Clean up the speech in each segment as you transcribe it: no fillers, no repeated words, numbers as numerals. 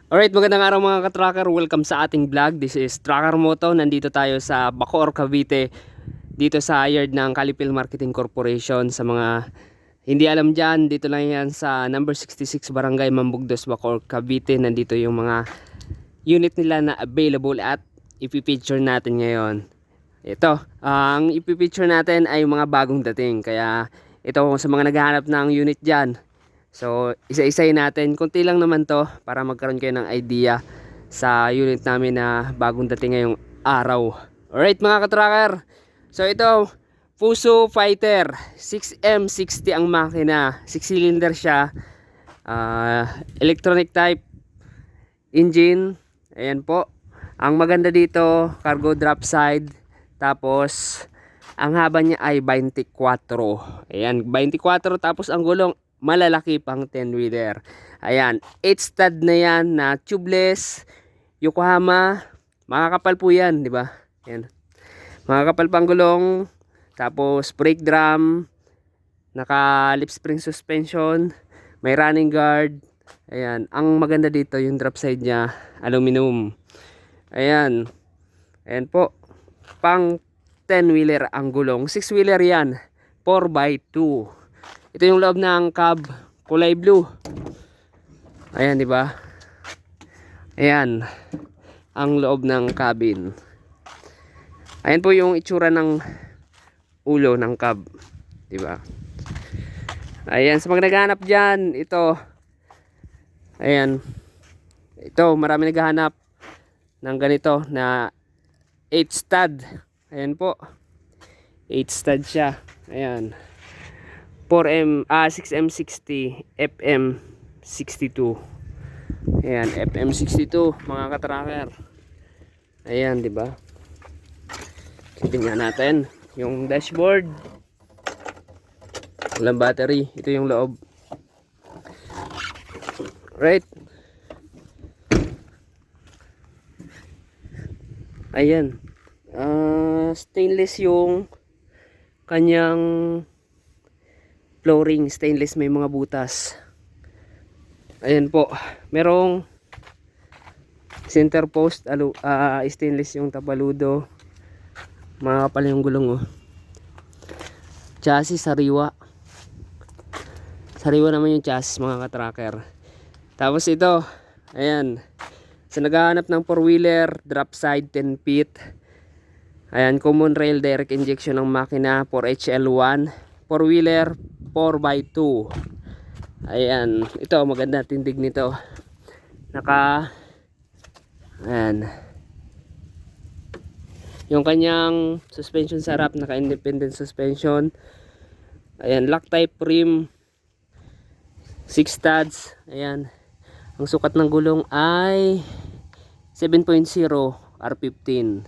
Alright, magandang araw mga ka-tracker. Welcome sa ating vlog. This is Tracker Moto. Nandito tayo sa Bacoor, Cavite. Dito sa yard ng Calipil Marketing Corporation. Sa mga hindi alam dyan, dito lang yan sa number 66 Barangay Mambugdos, Bacoor, Cavite. Nandito yung mga unit nila na available at ipipicture natin ngayon. Ito, ang ipipicture natin ay mga bagong dating. Kaya ito sa mga naghahanap ng unit dyan. So, isa-isayin natin. Kunti lang naman to para magkaroon kayo ng idea sa unit namin na bagong dating ngayong araw. Alright mga katracker. So, ito, Fuso Fighter 6M60 ang makina. 6 cylinder siya. Electronic type engine. Ayan po. Ang maganda dito, cargo drop side. Tapos, ang haba niya ay 24. Ayan, 24. Tapos, ang gulong malalaki pang 10-wheeler. Ayan, 8 stud na yan na tubeless Yokohama. Makakapal po yan, di ba? Ayan. Makakapal pang gulong. Tapos brake drum. Naka lip spring suspension. May running guard. Ayan, ang maganda dito yung drop side niya, aluminum. Ayan. Ayan po. Pang 10-wheeler ang gulong. 6-wheeler yan. 4x2. Ito yung loob ng cab, kulay blue. Ayan, di ba? Ayan ang loob ng cabin. Ayan po yung itsura ng ulo ng cab, di ba? Ayan, sa mga naghahanap diyan, ito. Ayan. Ito, marami naghahanap ng ganito na 8 stud. Ayan po. 8 stud siya. Ayan. 6M60 FM62. Ayan, FM62 mga katracker. Ayan, di ba? Tingnan natin yung dashboard. Walang battery. Ito yung loob. Right. Ayan. Stainless yung kanyang flooring, stainless, may mga butas. Ayan po, merong center post, stainless yung tapaludo. Makakapal yung gulong, oh. Chassis sariwa. Sariwa naman yung chassis mga katracker. Tapos ito, ayan, sa naghahanap ng 4-wheeler, drop side 10 feet. Ayan, common rail direct injection ng makina, 4HL1. 4-wheeler 4x2. Ayan, ito maganda tindig nito. Ayan. Yung kanyang suspension sa harap, naka independent suspension. Ayan, lock type rim. 6 studs. Ayan. Ang sukat ng gulong ay 7.0 R15.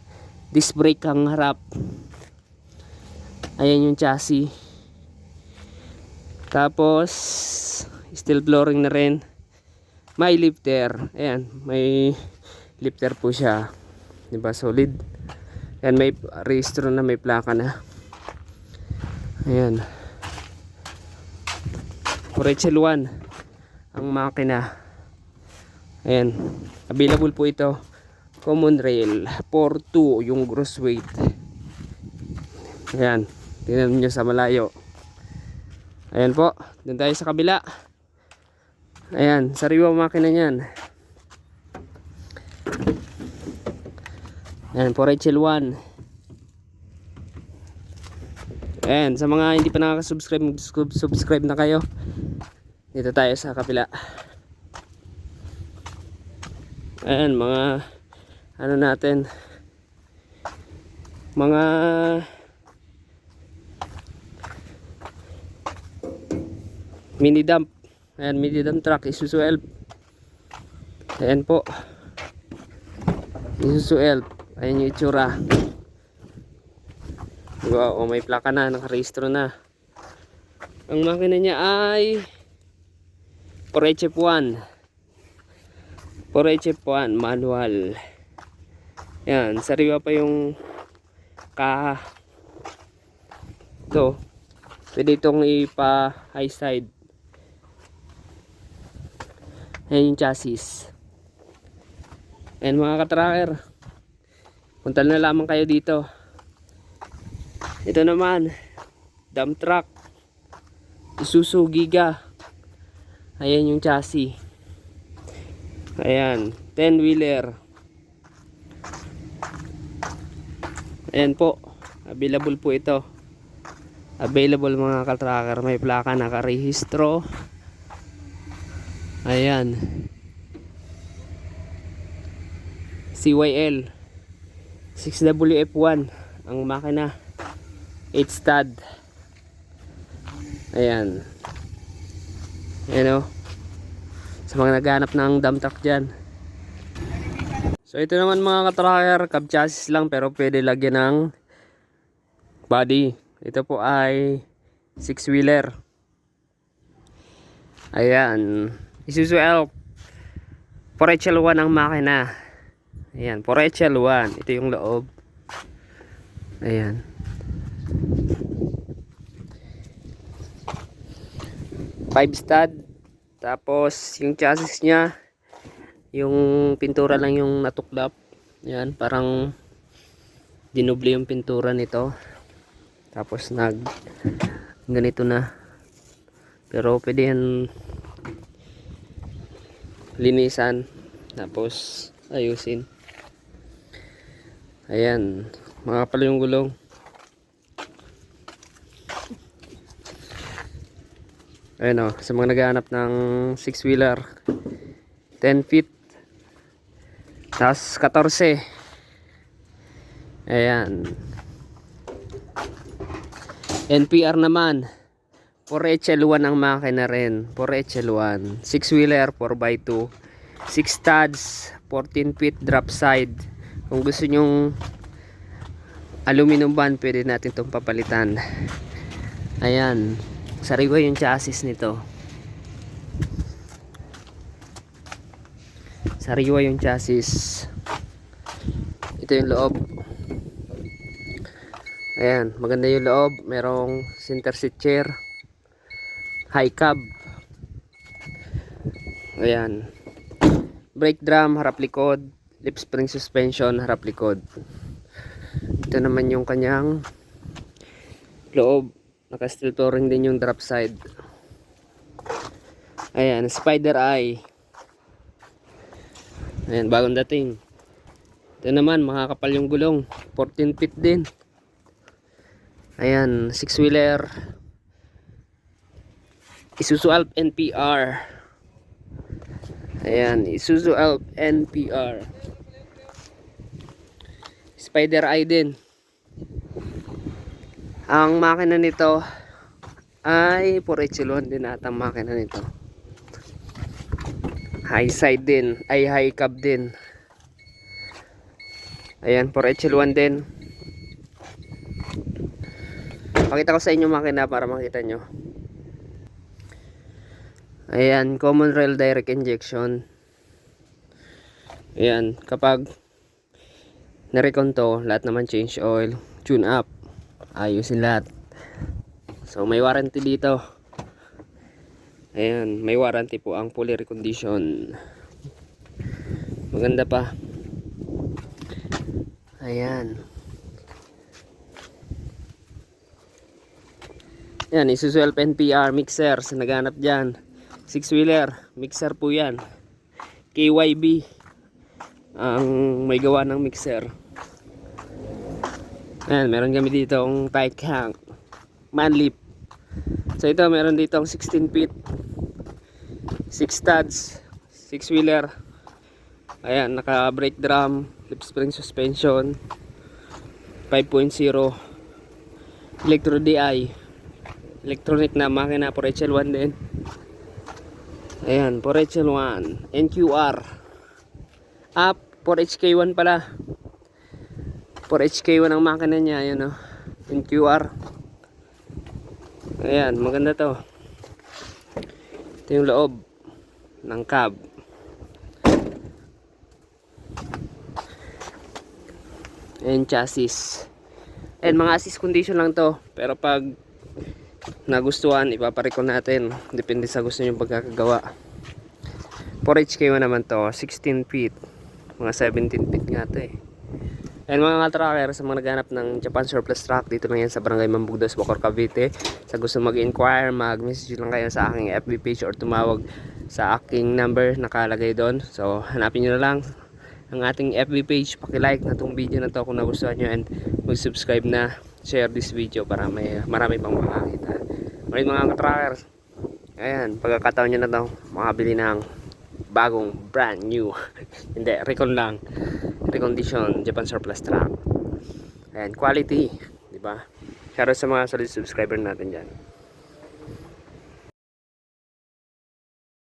Disc brake ang harap. Ayan yung chassis. Tapos steel flooring na rin. May lifter. Ayan, may lifter po siya. 'Di ba? Solid. Ayan, may registro na, may plaka na. Ayan. HL1 ang makina. Ayan. Available po ito. Common rail 4.2 yung gross weight. Ayan. Tingnan niyo sa malayo. Ayan po, doon tayo sa kabila. Ayan, sariwa makina niyan. Ayan, 4HL1. Ayan, sa mga hindi pa nakaka-subscribe, subscribe na kayo. Dito tayo sa kabila. Ayan, mga ano natin, mga mini dump. Ayan, mini dump truck, Isuzu Elf. Ayan po, Isuzu Elf. Ayan yung itsura. Diba? O, may plaka na, nakarehistro na. Ang makina niya ay 4HF1 manual. Ayan, sariwa pa yung ito. Pwede itong ipa high side. Ayan yung chassis. Ayan mga ka-tracker, punta na lamang kayo dito. Ito naman, dump truck, Isuzu Giga. Ayan yung chassis. Ayan, 10-wheeler. Ayan po, available po ito. Available mga ka-tracker, may plaka, nakarehistro. Ayan, CYL 6WF1 ang makina, 8 stud. Ayan. Ayan o, sa mga naghanap ng dump truck dyan. So ito naman mga ka-tracker, cab chassis lang pero pwede lagyan ng body. Ito po ay 6-wheeler. Ayan, Isuzu Elf 4HL1 ang makina. Ayan, 4HL1. Ito yung loob. Ayan. Five stud. Tapos yung chassis nya, yung pintura lang yung natuklap. Ayan, parang dinoble yung pintura nito. Tapos ganito na. Pero pwede yan linisan. Tapos ayusin. Ayan, makapal yung gulong. Ayan o, sa mga naghahanap ng 6-wheeler, 10 feet, tapos 14. Ayan, NPR naman 4HL1 ang makina rin. 4HL1, 6-wheeler, 4x2, 6 studs, 14 feet drop side. Kung gusto nyong aluminum band, pwede natin itong papalitan. Ayan, sariwa yung chassis nito. Sariwa yung chassis. Ito yung loob. Ayan, maganda yung loob. Merong center seat chair, high cab. Ayan, brake drum, harap likod, lip spring suspension, harap likod. Ito naman yung kanyang loob. Naka steel flooring din yung drop side. Ayan, spider eye. Ayan, bagong dating. Ito naman, makakapal yung gulong, 14 feet din. Ayan, 6-wheeler, Isuzu Alp NPR. Ayan, Isuzu Alp NPR. Spider eye din. Ang makina nito ay 4HL1 din ata ang makina nito. High side din, ay high cab din. Ayan, 4HL1 din. Pakita ko sa inyo makina para makita nyo. Ayan, common rail direct injection. Ayan, kapag na-recon to, lahat naman change oil, tune up, ayusin lahat. So may warranty dito. Ayan, may warranty po ang fully recondition. Maganda pa. Ayan. Yan, Isuzu Elf NPR mixer sa naghanap dyan. 6-wheeler, mixer po yan. KYB ang may gawa ng mixer. Ayan, meron kami dito ang tight hang manlip. So ito, meron dito ang 16 feet, 6 studs, 6-wheeler. Ayan, naka brake drum, lip spring suspension, 5.0, electro DI, electronic na makina, 4HL1 din. Ayan, 4HL1, NQR up, 4HK1 pala, 4HK1 ang makina niya. Ayan o, NQR. Ayan, maganda to. Ito yung loob ng cab. Ayan, chassis. Ayan, mga assist condition lang to, pero pag nagustuhan, ipaparekon natin. Depende sa gusto nyo pagkakagawa. 4HK1 naman to, 16 feet, Mga 17 feet nga to eh. Ayan mga tracker, sa mga naghanap ng Japan surplus truck, dito lang yan sa Barangay Mambugdos, Bacor, Cavite. Sa gusto mag-inquire, mag-message lang kayo sa aking FB page or tumawag sa aking number nakalagay doon. So hanapin nyo na lang ang ating FB page. Paki-like na tong video na to kung nagustuhan nyo, and mag-subscribe na, share this video para marami pang makakita. Ngayon mga tracker, ayan, pagkakataon nyo na to, makabili ng bagong brand new hindi, recon lang, recondition Japan surplus truck. Ayan, quality, di ba? Shoutout sa mga solid subscriber natin dyan.